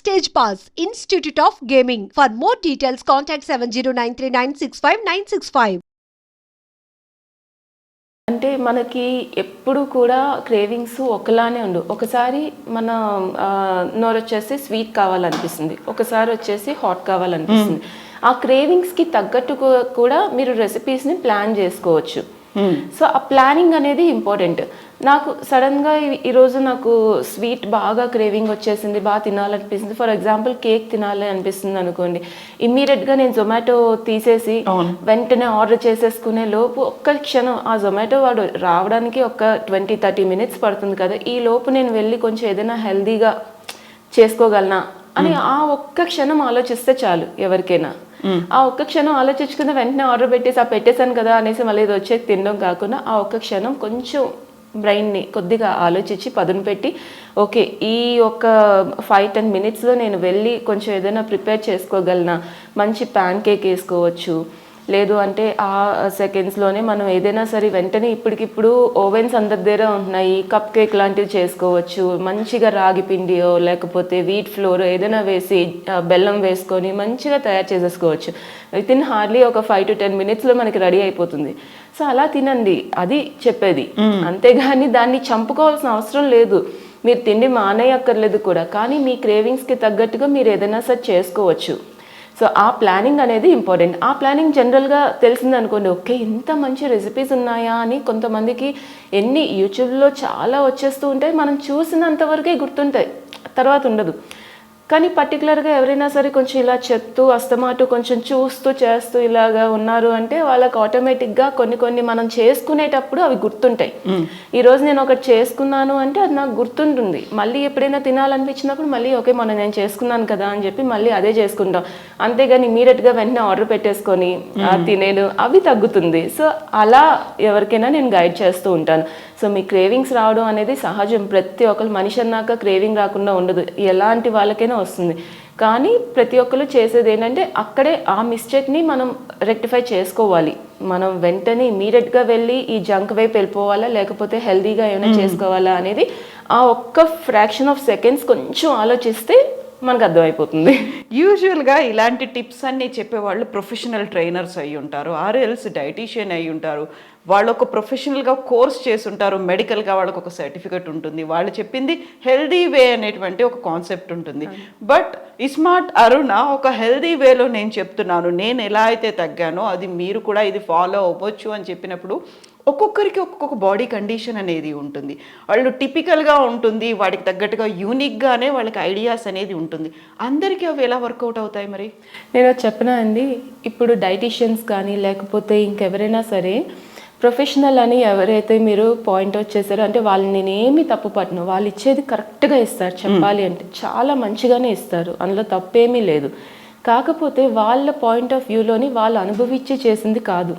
Stage Pass, Institute of Gaming. For more details, contact 70939659659. అంటే మనకి ఎప్పుడు కూడా క్రేవింగ్స్ ఒకలానే ఉండు. ఒకసారి మన నోరు వచ్చేసి స్వీట్ కావాలనిపిస్తుంది, ఒకసారి వచ్చేసి హాట్ కావాలనిపిస్తుంది. ఆ క్రేవింగ్స్కి తగ్గట్టు కూడా మీరు రెసిపీస్ని ప్లాన్ చేసుకోవచ్చు. సో ఆ ప్లానింగ్ అనేది ఇంపార్టెంట్. నాకు సడన్గా ఈరోజు నాకు స్వీట్ బాగా క్రేవింగ్ వచ్చేసింది, బాగా తినాలనిపిస్తుంది. ఫర్ ఎగ్జాంపుల్ కేక్ తినాలి అనిపిస్తుంది అనుకోండి, ఇమ్మీడియట్గా నేను జొమాటో తీసేసి వెంటనే ఆర్డర్ చేసేసుకునే లోపు ఒక్క క్షణం ఆ జొమాటో వాడు రావడానికి ఒక 20-30 minutes పడుతుంది కదా, ఈ లోపు నేను వెళ్ళి కొంచెం ఏదైనా హెల్దీగా చేసుకోగలనా అని ఆ ఒక్క క్షణం ఆలోచిస్తే చాలు ఎవరికైనా. ఆ ఒక్క క్షణం ఆలోచించుకున్న వెంటనే ఆర్డర్ పెట్టేసి పెట్టేశాను కదా అనేసి మళ్ళీ ఇది వచ్చేది తినడం కాకుండా, ఆ ఒక్క క్షణం కొంచెం బ్రెయిన్ని కొద్దిగా ఆలోచించి పదును పెట్టి, ఓకే ఈ ఒక 5-10 minutesలో నేను వెళ్ళి కొంచెం ఏదైనా ప్రిపేర్ చేసుకోగలనా, మంచి ప్యాన్ కేక్ వేసుకోవచ్చు. లేదు అంటే ఆ సెకండ్స్లోనే మనం ఏదైనా సరే వెంటనే ఇప్పటికిప్పుడు ఓవెన్స్ అందరి దగ్గర ఉంటున్నాయి, కప్ కేక్ లాంటివి చేసుకోవచ్చు. మంచిగా రాగి పిండియో లేకపోతే వీట్ ఫ్లోర్ ఏదైనా వేసి బెల్లం వేసుకొని మంచిగా తయారు చేసేసుకోవచ్చు. వితిన్ హార్డ్లీ ఒక 5-10 minutesలో మనకి రెడీ అయిపోతుంది. సో అలా తినండి, అది చెప్పేది. అంతేగాని దాన్ని చంపుకోవాల్సిన అవసరం లేదు. మీరు తిండి మానేయక్కర్లేదు కూడా, కానీ మీ క్రేవింగ్స్కి తగ్గట్టుగా మీరు ఏదైనా సరే చేసుకోవచ్చు. సో ఆ ప్లానింగ్ అనేది ఇంపార్టెంట్. ఆ ప్లానింగ్ జనరల్గా తెలిసింది అనుకోండి, ఓకే ఇంత మంచి రెసిపీస్ ఉన్నాయా అని కొంతమందికి ఎన్ని యూట్యూబ్లో చాలా వచ్చేస్తూ ఉంటాయి, మనం చూసినంతవరకే గుర్తుంటాయి, తర్వాత ఉండదు. కానీ పర్టికులర్గా ఎవరైనా సరే కొంచెం ఇలా చెప్తూ అస్తమాటు కొంచెం చూస్తూ చేస్తూ ఇలాగా ఉన్నారు అంటే వాళ్ళకి ఆటోమేటిక్గా కొన్ని మనం చేసుకునేటప్పుడు అవి గుర్తుంటాయి. ఈరోజు నేను ఒకటి చేసుకున్నాను అంటే అది నాకు గుర్తుంటుంది. మళ్ళీ ఎప్పుడైనా తినాలనిపించినప్పుడు మళ్ళీ ఓకే నేను చేసుకున్నాను కదా అని చెప్పి మళ్ళీ అదే చేసుకుంటాం. అంతేగాని ఇమీడియట్గా వెంటనే ఆర్డర్ పెట్టేసుకొని తినేను అవి తగ్గుతుంది. సో అలా ఎవరికైనా నేను గైడ్ చేస్తూ ఉంటాను. సో మీ క్రేవింగ్స్ రావడం అనేది సహజం. ప్రతి ఒక్కరు మనిషి అన్నాక క్రేవింగ్ రాకుండా ఉండదు, ఎలాంటి వాళ్ళకైనా వస్తుంది. కానీ ప్రతి ఒక్కరు చేసేది ఏంటంటే అక్కడే ఆ మిస్టేక్ని మనం రెక్టిఫై చేసుకోవాలి. మనం వెంటనే ఇమీడియట్గా వెళ్ళి ఈ జంక్ వైపు వెళ్ళిపోవాలా లేకపోతే హెల్దీగా ఏమైనా చేసుకోవాలా అనేది ఆ ఒక్క ఫ్రాక్షన్ ఆఫ్ సెకండ్స్ కొంచెం ఆలోచిస్తే మనకు అర్థమైపోతుంది. యూజువల్గా ఇలాంటి టిప్స్ అన్నీ చెప్పేవాళ్ళు ప్రొఫెషనల్ ట్రైనర్స్ అయి ఉంటారు, ఆర్ఎల్స్ డైటీషియన్ అయి ఉంటారు, వాళ్ళు ఒక ప్రొఫెషనల్గా కోర్స్ చేసి ఉంటారు, మెడికల్గా వాళ్ళకు ఒక సర్టిఫికెట్ ఉంటుంది, వాళ్ళు చెప్పింది హెల్దీ వే అనేటువంటి ఒక కాన్సెప్ట్ ఉంటుంది. బట్ ఇస్మార్ట్ అరుణ ఒక హెల్దీ వేలో నేను చెప్తున్నాను, నేను ఎలా అయితే తగ్గానో అది మీరు కూడా ఇది ఫాలో అవ్వచ్చు అని చెప్పినప్పుడు ఒక్కొక్కరికి ఒక్కొక్క బాడీ కండిషన్ అనేది ఉంటుంది. వాళ్ళు టిపికల్గా ఉంటుంది, వాడికి తగ్గట్టుగా యూనిక్గానే వాళ్ళకి ఐడియాస్ అనేది ఉంటుంది. అందరికీ అవి ఎలా వర్కౌట్ అవుతాయి? మరి నేను చెప్పనా అండి, ఇప్పుడు డైటీషియన్స్ కానీ లేకపోతే ఇంకెవరైనా సరే ప్రొఫెషనల్ అని ఎవరైతే మీరు పాయింట్అవుట్ చేశారో అంటే వాళ్ళని నేనేమి తప్పు పట్టను, వాళ్ళు ఇచ్చేది కరెక్ట్గా ఇస్తారు. చెప్పాలి అంటే చాలా మంచిగానే ఇస్తారు, అందులో తప్పేమీ లేదు. కాకపోతే వాళ్ళ పాయింట్ ఆఫ్ వ్యూలోని వాళ్ళు అనుభవించి చేసింది కాదు,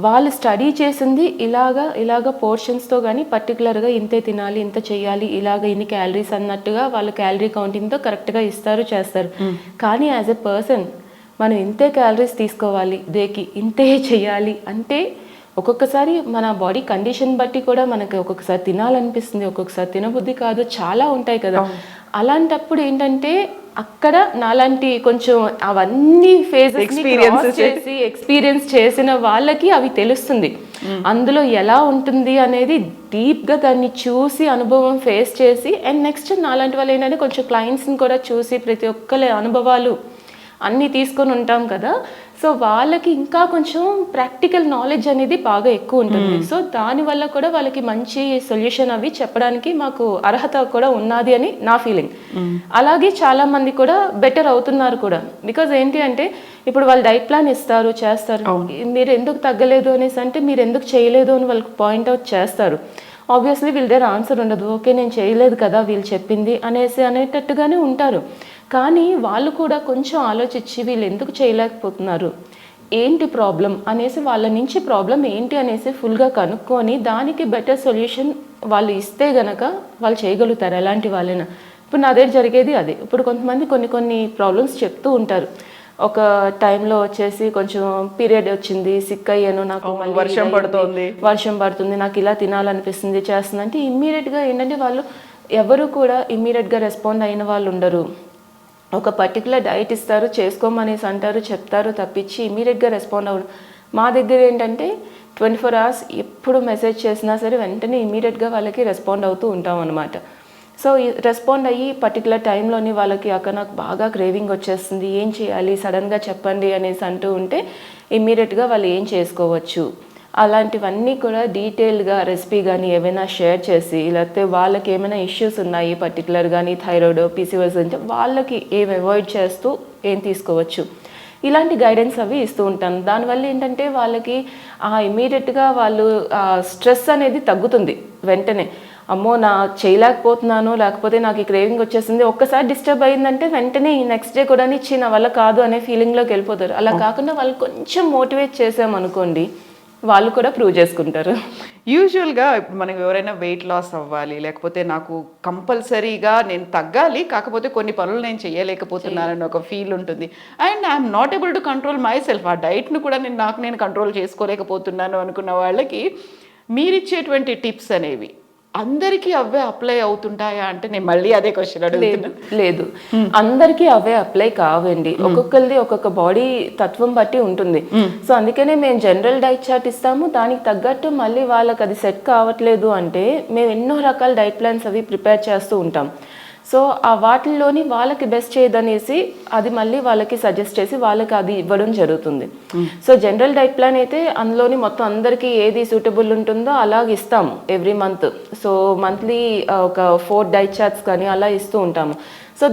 వాళ్ళు స్టడీ చేసింది ఇలాగా పోర్షన్స్తో కానీ పర్టికులర్గా ఇంతే తినాలి ఇంత చేయాలి ఇలాగ ఇన్ని క్యాలరీస్ అన్నట్టుగా వాళ్ళు క్యాలరీ కౌంటింగ్తో కరెక్ట్గా ఇస్తారు చేస్తారు. కానీ యాజ్ ఎ పర్సన్ మనం ఇంతే క్యాలరీస్ తీసుకోవాలి, దేకి ఇంతే చేయాలి అంటే ఒక్కొక్కసారి మన బాడీ కండిషన్ బట్టి కూడా మనకి ఒక్కొక్కసారి తినాలనిపిస్తుంది, ఒక్కొక్కసారి తినబుద్ధి కాదు, చాలా ఉంటాయి కదా. అలాంటప్పుడు ఏంటంటే అక్కడ నాలాంటి కొంచెం అవన్నీ ఎక్స్పీరియన్స్ చేసిన వాళ్ళకి అవి తెలుస్తుంది, అందులో ఎలా ఉంటుంది అనేది డీప్గా దాన్ని చూసి అనుభవం ఫేస్ చేసి. అండ్ నెక్స్ట్ నాలాంటి వాళ్ళు ఏంటంటే కొంచెం క్లయింట్స్ని కూడా చూసి ప్రతి ఒక్కరి అనుభవాలు అన్నీ తీసుకొని ఉంటాం కదా, సో వాళ్ళకి ఇంకా కొంచెం ప్రాక్టికల్ నాలెడ్జ్ అనేది బాగా ఎక్కువ ఉంటుంది. సో దానివల్ల కూడా వాళ్ళకి మంచి సొల్యూషన్ అవి చెప్పడానికి మాకు అర్హత కూడా ఉన్నది అని నా ఫీలింగ్. అలాగే చాలా మంది కూడా బెటర్ అవుతున్నారు కూడా. బికాజ్ ఏంటి అంటే ఇప్పుడు వాళ్ళు డైట్ ప్లాన్ ఇస్తారు, చేస్తారు, మీరు ఎందుకు తగ్గలేదు అనేసి అంటే మీరు ఎందుకు చేయలేదు అని వాళ్ళకి పాయింట్అవుట్ చేస్తారు. ఆబ్వియస్లీ వీళ్ళ దగ్గర ఆన్సర్ ఉండదు, ఓకే నేను చేయలేదు కదా వీళ్ళు చెప్పింది అనేటట్టుగానే ఉంటారు. కానీ వాళ్ళు కూడా కొంచెం ఆలోచించి వీళ్ళు ఎందుకు చేయలేకపోతున్నారు, ఏంటి ప్రాబ్లం అనేసి వాళ్ళ నుంచి ప్రాబ్లం ఏంటి అనేసి ఫుల్గా కనుక్కొని దానికి బెటర్ సొల్యూషన్ వాళ్ళు ఇస్తే గనక వాళ్ళు చేయగలుగుతారు ఎలాంటి వాళ్ళైనా. ఇప్పుడు నా దగ్గర జరిగేది అదే. ఇప్పుడు కొంతమంది కొన్ని ప్రాబ్లమ్స్ చెప్తూ ఉంటారు. ఒక టైంలో వచ్చేసి కొంచెం పీరియడ్ వచ్చింది, సిక్ అయ్యాను, నాకు వర్షం పడుతుంది, నాకు ఇలా తినాలనిపిస్తుంది చేస్తుంది అంటే ఇమ్మీడియట్గా ఏంటంటే వాళ్ళు ఎవరు కూడా ఇమ్మీడియట్గా రెస్పాండ్ అయిన వాళ్ళు ఉండరు. ఒక పర్టికులర్ డైట్ ఇస్తారు, చేసుకోమనేసి అంటారు, చెప్తారు తప్పించి ఇమీడియట్గా రెస్పాండ్ అవ్వడం. మా దగ్గర ఏంటంటే 24 hours ఎప్పుడు మెసేజ్ చేసినా సరే వెంటనే ఇమీడియట్గా వాళ్ళకి రెస్పాండ్ అవుతూ ఉంటాం అనమాట. సో రెస్పాండ్ అయ్యి పర్టికులర్ టైంలోని వాళ్ళకి అక్కడ నాకు బాగా క్రేవింగ్ వచ్చేస్తుంది, ఏం చేయాలి సడన్గా చెప్పండి అనేసి అంటూ ఉంటే ఇమీడియట్గా వాళ్ళు ఏం చేసుకోవచ్చు అలాంటివన్నీ కూడా డీటెయిల్గా రెసిపీ కానీ ఏమైనా షేర్ చేసి, లేకపోతే వాళ్ళకి ఏమైనా ఇష్యూస్ ఉన్నాయి పర్టికులర్ కానీ థైరాయిడ్ పీసీఓఎస్ అంటే వాళ్ళకి ఏం అవాయిడ్ చేస్తూ ఏం తీసుకోవచ్చు ఇలాంటి గైడెన్స్ అవి ఇస్తూ ఉంటాను. దానివల్ల ఏంటంటే వాళ్ళకి ఇమీడియట్గా వాళ్ళు స్ట్రెస్ అనేది తగ్గుతుంది వెంటనే. అమ్మో నా చేయలేకపోతున్నాను, లేకపోతే నాకు ఈ క్రేవింగ్ వచ్చేసింది, ఒక్కసారి డిస్టర్బ్ అయిందంటే వెంటనే ఈ నెక్స్ట్ డే కూడా ఇచ్చి నా వల్ల కాదు అనే ఫీలింగ్లోకి వెళ్ళిపోతారు. అలా కాకుండా వాళ్ళు కొంచెం మోటివేట్ చేసామనుకోండి వాళ్ళు కూడా ప్రూవ్ చేసుకుంటారు. యూజువల్గా ఇప్పుడు మనకు ఎవరైనా వెయిట్ లాస్ అవ్వాలి, లేకపోతే నాకు కంపల్సరీగా నేను తగ్గాలి, కాకపోతే కొన్ని పనులు నేను చేయలేకపోతున్నానని ఒక ఫీల్ ఉంటుంది. And I'm not able to control my self, ఆ డైట్ను కూడా నేను కంట్రోల్ చేసుకోలేకపోతున్నాను అనుకున్న వాళ్ళకి మీరిచ్చేటువంటి టిప్స్ అనేవి అందరికీ అవే అప్లై అవుతుంటాయా అంటే నేను మళ్ళీ అదే క్వశ్చన్ అడుగుతున్నాను. లేదు, అందరికీ అవే అప్లై కావండి. ఒక్కొక్కరిది ఒక్కొక్క బాడీ తత్వం బట్టి ఉంటుంది. సో అందుకనే మేము జనరల్ డైట్ చార్ట్ ఇస్తాము, దానికి తగ్గట్టు మళ్ళీ వాళ్ళకి అది సెట్ కావట్లేదు అంటే మేము ఎన్నో రకాల డైట్ ప్లాన్స్ అవి ప్రిపేర్ చేస్తూ ఉంటాం. సో ఆ వాటిల్లోని వాళ్ళకి బెస్ట్ చేయదనేసి అది మళ్ళీ వాళ్ళకి సజెస్ట్ చేసి వాళ్ళకి అది ఇవ్వడం జరుగుతుంది. సో జనరల్ డైట్ ప్లాన్ అయితే అందులోని మొత్తం అందరికీ ఏది సూటబుల్ ఉంటుందో అలాగ ఇస్తాము ఎవ్రీ మంత్. సో మంత్లీ ఒక 4 డైట్ చార్ట్స్ కానీ అలా ఇస్తూ ఉంటాము. సో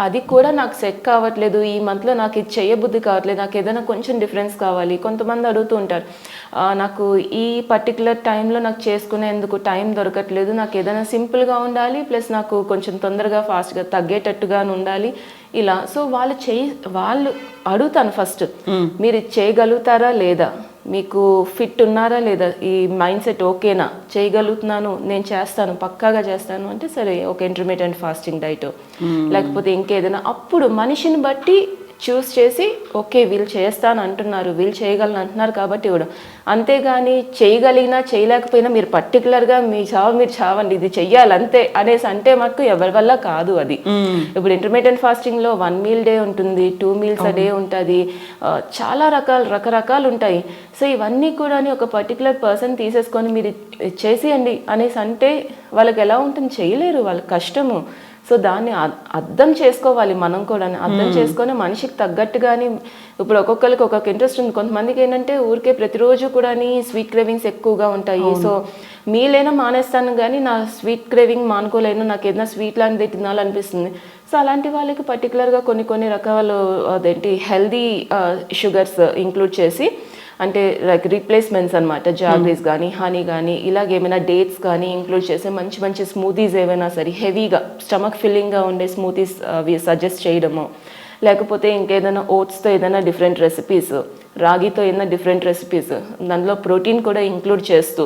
అది కూడా నాకు సెట్ కావట్లేదు, ఈ మంత్లో నాకు ఇది చేయబుద్ధి కావట్లేదు, నాకు ఏదైనా కొంచెం డిఫరెన్స్ కావాలి. కొంతమంది అడుగుతూ ఉంటారు, నాకు ఈ పర్టికులర్ టైంలో నాకు చేసుకునేందుకు టైం దొరకట్లేదు, నాకు ఏదైనా సింపుల్గా ఉండాలి, ప్లస్ నాకు కొంచెం తొందరగా ఫాస్ట్గా తగ్గేటట్టుగా ఉండాలి ఇలా. సో వాళ్ళు అడుగుతాను ఫస్ట్, మీరు చేయగలుగుతారా లేదా, మీకు ఫిట్ ఉన్నారా లేదా, ఈ మైండ్ సెట్ ఓకేనా, చేయగలుగుతున్నాను నేను చేస్తాను పక్కాగా చేస్తాను అంటే సరే ఒక ఇంటర్మీడియట్ ఫాస్టింగ్ డైట్ లేకపోతే ఇంకేదైనా అప్పుడు మనిషిని బట్టి చూస్ చేసి ఓకే వీళ్ళు చేస్తాను అంటున్నారు, వీళ్ళు చేయగలను అంటున్నారు కాబట్టి ఇవ్వడం. అంతేగాని చేయగలిగినా చేయలేకపోయినా మీరు పర్టికులర్గా మీరు చావండి ఇది చెయ్యాలి అంతే అనేసి అంటే మటుకు ఎవరి వల్ల కాదు అది. ఇప్పుడు ఇంటర్మీడియట్ ఫాస్టింగ్లో 1 meal డే ఉంటుంది, 2 meals a day ఉంటుంది, చాలా రకరకాలు ఉంటాయి. సో ఇవన్నీ కూడా ఒక పర్టికులర్ పర్సన్ తీసేసుకొని మీరు చేసేయండి అనేసి అంటే వాళ్ళకి ఎలా ఉంటుంది, చేయలేరు, వాళ్ళకి కష్టము. సో దాన్ని అర్థం చేసుకోవాలి మనం కూడా, అర్థం చేసుకొని మనిషికి తగ్గట్టుగాని. ఇప్పుడు ఒక్కొక్కరికి ఒక్కొక్క ఇంట్రెస్ట్ ఉంది, కొంతమందికి ఏంటంటే ఊరికే ప్రతిరోజు కూడా స్వీట్ క్రేవింగ్స్ ఎక్కువగా ఉంటాయి. సో మీలైనా మానేస్తాను కానీ నా స్వీట్ క్రేవింగ్ మానుకోలేను, నాకు ఏదైనా స్వీట్ లాంటిది తినాలనిపిస్తుంది. సో అలాంటి వాళ్ళకి పర్టికులర్గా కొన్ని రకాల హెల్దీ షుగర్స్ ఇంక్లూడ్ చేసి, అంటే లైక్ రీప్లేస్మెంట్స్ అనమాట, జాగ్రీస్ కానీ హనీ కానీ ఇలాగేమైనా డేట్స్ కానీ ఇంక్లూడ్ చేసి మంచి స్మూతీస్ ఏవైనా సరే హెవీగా స్టమక్ ఫిల్లింగ్గా ఉండే స్మూతీస్ అవి సజెస్ట్ చేయడము, లేకపోతే ఇంకేదైనా ఓట్స్తో ఏదైనా డిఫరెంట్ రెసిపీస్, రాగితో ఏదైనా డిఫరెంట్ రెసిపీస్, దానిలో ప్రోటీన్ కూడా ఇంక్లూడ్ చేస్తూ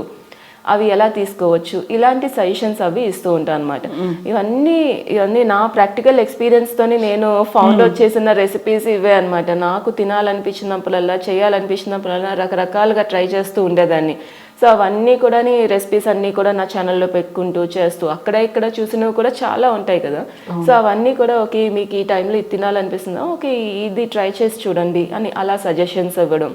అవి ఎలా తీసుకోవచ్చు ఇలాంటి సజెషన్స్ అవి ఇస్తూ ఉంటాను అనమాట. ఇవన్నీ నా ప్రాక్టికల్ ఎక్స్పీరియన్స్తోని నేను ఫౌండ్ అవుట్ చేసిన రెసిపీస్ ఇవే అనమాట. నాకు తినాలనిపించినప్పుడల్లా చేయాలనిపించినప్పుడల్లా రకరకాలుగా ట్రై చేస్తూ ఉండేదాన్ని. సో అవన్నీ కూడా రెసిపీస్ అన్నీ కూడా నా ఛానల్లో పెట్టుకుంటూ చేస్తూ అక్కడ ఇక్కడ చూసినవి కూడా చాలా ఉంటాయి కదా. సో అవన్నీ కూడా ఓకే మీకు ఈ టైంలో ఇది తినాలనిపిస్తుందా, ఓకే ఇది ట్రై చేసి చూడండి అని అలా సజెషన్స్ ఇవ్వడం.